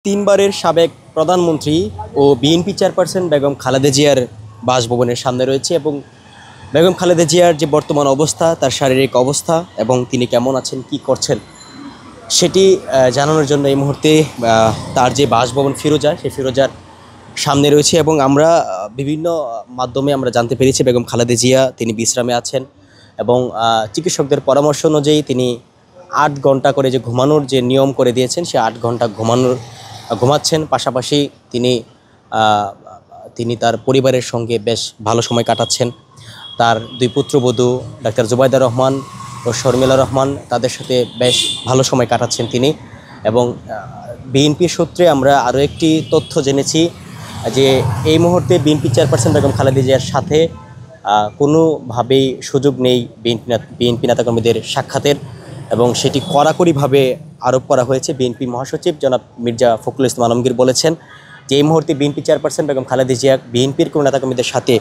তিনবারের সাবেক প্রধানমন্ত্রী ও বিএনপি চেয়ারপারসন বেগম খালেদা জিয়ার বাসভবনের সামনে রয়েছে এবং বেগম খালেদা জিয়ার যে বর্তমান অবস্থা, তার শারীরিক অবস্থা এবং তিনি কেমন আছেন, কি করছেন সেটি জানানোর জন্য এই মুহূর্তে তার যে বাসভবন ফিরোজা, সেই ফিরোজার সামনে রয়েছে এবং আমরা বিভিন্ন মাধ্যমে আমরা জানতে পেরেছি বেগম খালেদা জিয়া তিনি বিশ্রামে আছেন এবং চিকিৎসকদের পরামর্শ অনুযায়ী তিনি ৮ ঘন্টা করে যে ঘুমানোর যে নিয়ম করে দিয়েছেন, সে ৮ ঘন্টা ঘুমাচ্ছেন। পাশাপাশি তিনি তিনি তার পরিবারের সঙ্গে বেশ ভালো সময় কাটাচ্ছেন। তার দুই পুত্রবধূ ডাক্তার জুবাইদা রহমান ও শর্মিলা রহমান, তাদের সাথে বেশ ভালো সময় কাটাচ্ছেন তিনি। এবং বিএনপি সূত্রে আমরা আরও একটি তথ্য জেনেছি যে এই মুহূর্তে বিএনপি চেয়ারপারসন বেগম খালেদা জিয়ার সাথে কোনোভাবেই সুযোগ নেই বিএনপি নেতাকর্মীদের সাক্ষাতের, এবং সেটি কড়াকড়িভাবে আরোপ করা হয়েছে। বিএনপি মহাসচিব জনাব মির্জা ফখরুল ইসলাম আলমগীর বলেছেন যে এই মুহূর্তে বিএনপি চেয়ারপারসন বেগম খালেদা জিয়া বিএনপির কোনো নেতাকর্মীদের সাথে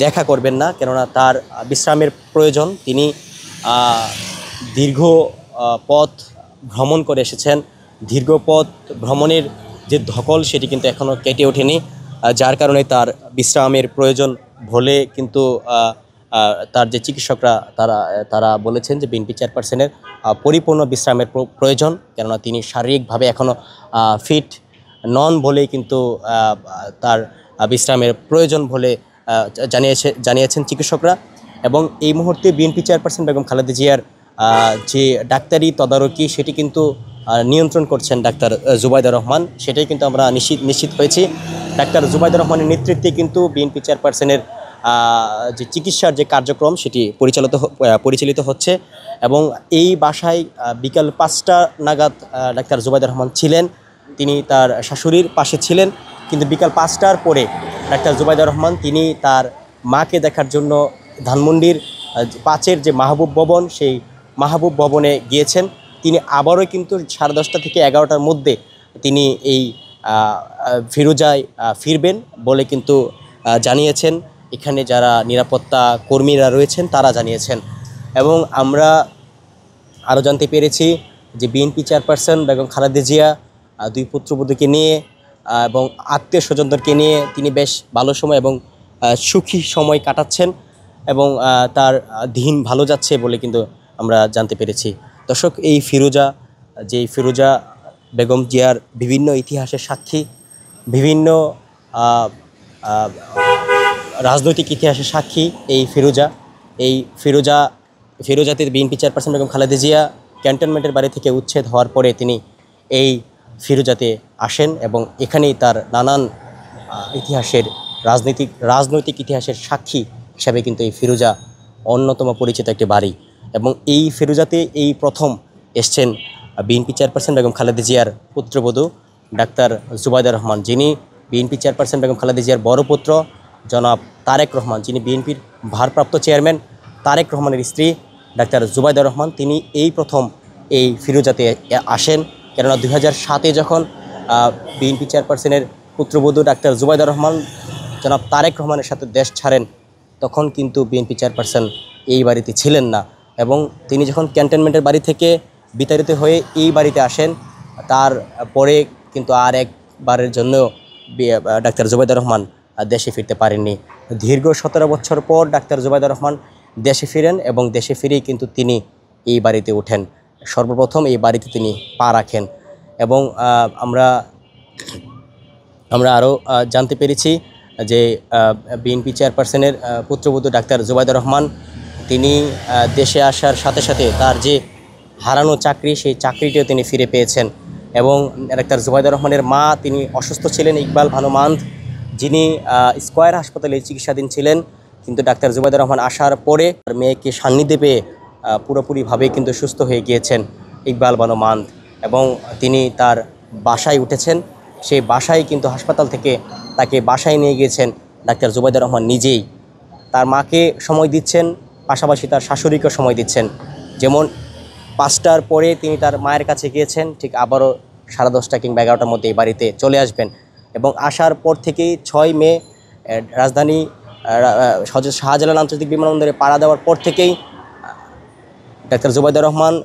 দেখা করবেন না, কেননা তার বিশ্রামের প্রয়োজন। তিনি দীর্ঘ পথ ভ্রমণ করে এসেছেন। দীর্ঘ পথ ভ্রমণের যে ধকল, সেটি কিন্তু এখনও কেটে ওঠেনি, যার কারণে তার বিশ্রামের প্রয়োজন বলে কিন্তু তার যে চিকিৎসকরা তারা বলেছেন যে বিএনপি চেয়ারপারসনের পরিপূর্ণ বিশ্রামের প্রয়োজন, কেননা তিনি শারীরিকভাবে এখনও ফিট নন বলেই কিন্তু তার বিশ্রামের প্রয়োজন বলে জানিয়েছেন চিকিৎসকরা। এবং এই মুহূর্তে বিএনপি চেয়ারপারসন বেগম খালেদা জিয়ার যে ডাক্তারি তদারকি, সেটি কিন্তু নিয়ন্ত্রণ করছেন ডাক্তার জুবাইদা রহমান। সেটাই কিন্তু আমরা নিশ্চিত হয়েছি। ডাক্তার জুবাইদা রহমানের নেতৃত্বে কিন্তু বিএনপি চেয়ারপারসনের যে চিকিৎসার যে কার্যক্রম, সেটি পরিচালিত হচ্ছে। এবং এই বাসায় বিকাল ৫টা নাগাদ ডাক্তার জুবাইদা রহমান ছিলেন। তিনি তার শাশুড়ির পাশে ছিলেন, কিন্তু বিকাল ৫টার পরে ডাক্তার জুবাইদা রহমান তিনি তার মাকে দেখার জন্য ধানমন্ডির ৫-এর যে মাহবুব ভবন, সেই মাহবুব ভবনে গিয়েছেন। তিনি আবারও কিন্তু 10:30 থেকে 11টার মধ্যে তিনি এই ফিরোজায় ফিরবেন বলে কিন্তু জানিয়েছেন। এখানে যারা নিরাপত্তা কর্মীরা রয়েছেন তারা জানিয়েছেন। এবং আমরা আরও জানতে পেরেছি যে বিএনপি চেয়ারপারসন বেগম খালেদা জিয়া দুই পুত্রবধূকে নিয়ে এবং আত্মীয় স্বজনদেরকে নিয়ে তিনি বেশ ভালো সময় এবং সুখী সময় কাটাচ্ছেন এবং তার দিন ভালো যাচ্ছে বলে কিন্তু আমরা জানতে পেরেছি। দর্শক, এই ফিরোজা বেগম জিয়ার বিভিন্ন ইতিহাসের সাক্ষী, বিভিন্ন রাজনৈতিক ইতিহাসের সাক্ষী এই ফিরোজাতে বিএনপি চেয়ারপারসন বেগম খালেদা জিয়া ক্যান্টনমেন্টের বাড়ি থেকে উচ্ছেদ হওয়ার পরে তিনি এই ফিরোজাতে আসেন এবং এখানেই তার নানান রাজনৈতিক ইতিহাসের সাক্ষী হিসাবে কিন্তু এই ফিরোজা অন্যতম পরিচিত একটি বাড়ি। এবং এই ফিরোজাতে এই প্রথম এসছেন বিএনপি চেয়ারপারসন বেগম খালেদা জিয়ার পুত্রবধূ ডাক্তার জুবাইদা রহমান, যিনি বিএনপি চেয়ারপারসন বেগম খালেদা জিয়ার বড় পুত্র জনাব তারেক রহমান, যিনি বিএনপির ভারপ্রাপ্ত চেয়ারম্যান তারেক রহমানের স্ত্রী ডাক্তার জুবাইদা রহমান, তিনি এই প্রথম এই ফিরোজাতে আসেন। কেননা 2007-এ যখন বিএনপি চেয়ারপারসনের পুত্রবধূ ডাক্তার জুবাইদা রহমান জনাব তারেক রহমানের সাথে দেশ ছাড়েন, তখন কিন্তু বিএনপি চেয়ারপারসন এই বাড়িতে ছিলেন না। এবং তিনি যখন ক্যান্টনমেন্টের বাড়ি থেকে বিতাড়িত হয়ে এই বাড়িতে আসেন, তার পরে কিন্তু আর একবারের জন্য ডাক্তার জুবাইদা রহমান দেশে ফিরতে পারেননি। দীর্ঘ 17 বছর পর ডাক্তার জুবাইদা রহমান দেশে ফিরেন এবং দেশে ফিরেই কিন্তু তিনি এই বাড়িতে ওঠেন, সর্বপ্রথম এই বাড়িতে তিনি পা রাখেন। এবং আমরা আরও জানতে পেরেছি যে বিএনপি চেয়ারপারসনের পুত্রবধূ ডাক্তার জুবাইদা রহমান তিনি দেশে আসার সাথে সাথে তার যে হারানো চাকরি, সেই চাকরিটিও তিনি ফিরে পেয়েছেন। এবং ডাক্তার জুবাইদা রহমানের মা, তিনি অসুস্থ ছিলেন, ইকবাল ভানু মান্দ, যিনি স্কয়ার হাসপাতালে চিকিৎসাধীন ছিলেন। কিন্তু ডাক্তার জুবাইদা রহমান আসার পরে তার মেয়েকে সান্নিধ্যে পেয়ে পুরোপুরিভাবে কিন্তু সুস্থ হয়ে গিয়েছেন ইকবাল বানু মান্দ, এবং তিনি তার বাসায় উঠেছেন। সেই বাসায় কিন্তু হাসপাতাল থেকে তাকে বাসায় নিয়ে গিয়েছেন ডাক্তার জুবাইদা রহমান নিজেই। তার মাকে সময় দিচ্ছেন, পাশাপাশি তার শাশুড়িকেও সময় দিচ্ছেন। যেমন 5টার পরে তিনি তার মায়ের কাছে গিয়েছেন, ঠিক আবারও 10:30 কিংবা 11টার মধ্যে এই বাড়িতে চলে আসবেন। এবং আসার পর থেকেই 6 মে রাজধানী শাহজালাল আন্তর্জাতিক বিমানবন্দরে পাড়া দেওয়ার পর থেকেই ডাক্তার জুবাইদা রহমান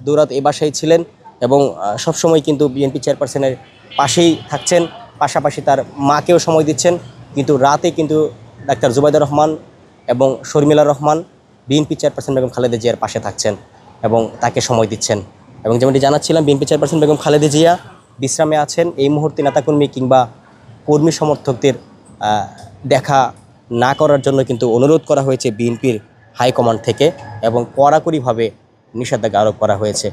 দুরাত এই বাসায় ছিলেন এবং সবসময় কিন্তু বিএনপি চেয়ারপারসনের পাশেই থাকছেন, পাশাপাশি তার মাকেও সময় দিচ্ছেন। কিন্তু রাতে কিন্তু ডাক্তার জুবাইদুর রহমান এবং শর্মিলা রহমান বিএনপি চেয়ারপারসন বেগম খালেদা জিয়ার পাশে থাকছেন এবং তাকে সময় দিচ্ছেন। এবং যেমনটি জানাচ্ছিলাম, বিএনপি চেয়ারপারসন বেগম খালেদা জিয়া বিশ্রামে আছেন। এই মুহূর্তে নেতাকর্মী কিংবা কর্মী সমর্থকদের দেখা না করার জন্য কিন্তু অনুরোধ করা হয়েছে বিএনপির হাইকমান্ড থেকে এবং কড়াকড়িভাবে নিষেধাজ্ঞা আরোপ করা হয়েছে।